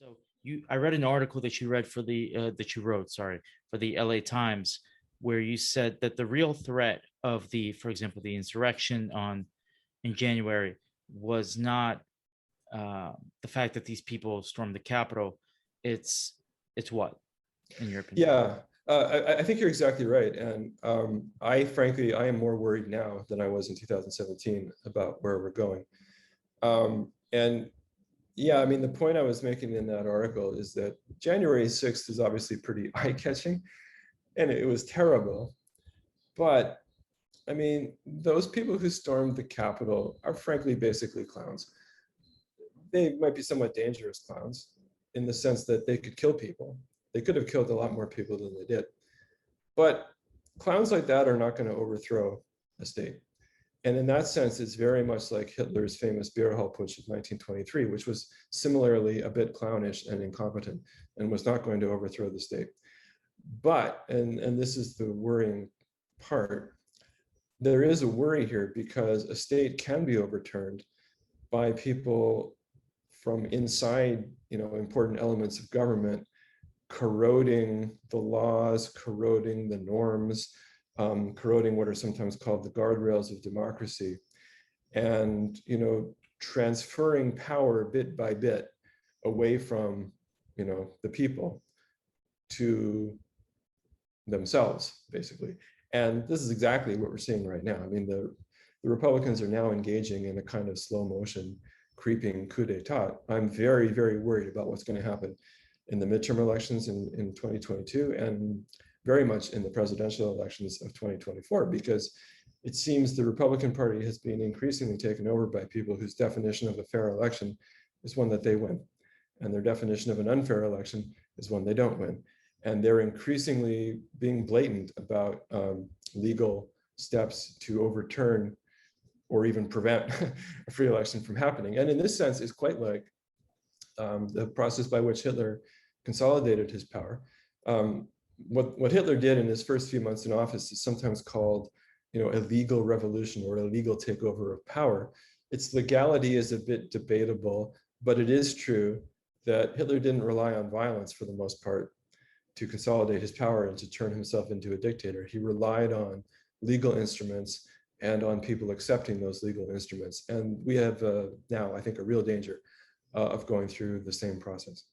So I read an article that you read that you wrote, sorry, for the LA Times, where you said that the real threat of for example, the insurrection in January was not the fact that these people stormed the Capitol. It's it's what, in your opinion? Yeah, I think you're exactly right. And frankly, I am more worried now than I was in 2017 about where we're going. And yeah, I mean, the point I was making in that article is that January 6th is obviously pretty eye-catching, and it was terrible. But I mean, those people who stormed the Capitol are frankly basically clowns. They might be somewhat dangerous clowns in the sense that they could kill people. They could have killed a lot more people than they did. But clowns like that are not going to overthrow a state. And in that sense, it's very much like Hitler's famous beer hall putsch of 1923, which was similarly a bit clownish and incompetent and was not going to overthrow the state. But, and this is the worrying part, there is a worry here because a state can be overturned by people from inside, important elements of government, corroding the laws, corroding the norms, corroding what are sometimes called the guardrails of democracy, and transferring power bit by bit away from the people to themselves, basically. And this is exactly what we're seeing right now. I mean, the Republicans are now engaging in a kind of slow motion, creeping coup d'etat. I'm very, very worried about what's going to happen in the midterm elections in 2022 and very much in the presidential elections of 2024, because it seems the Republican Party has been increasingly taken over by people whose definition of a fair election is one that they win. And their definition of an unfair election is one they don't win. And they're increasingly being blatant about legal steps to overturn or even prevent a free election from happening. And in this sense, it's quite like the process by which Hitler consolidated his power. What Hitler did in his first few months in office is sometimes called, a legal revolution or a legal takeover of power. Its legality is a bit debatable, but it is true that Hitler didn't rely on violence for the most part to consolidate his power and to turn himself into a dictator. He relied on legal instruments and on people accepting those legal instruments. And we have now, I think, a real danger of going through the same process.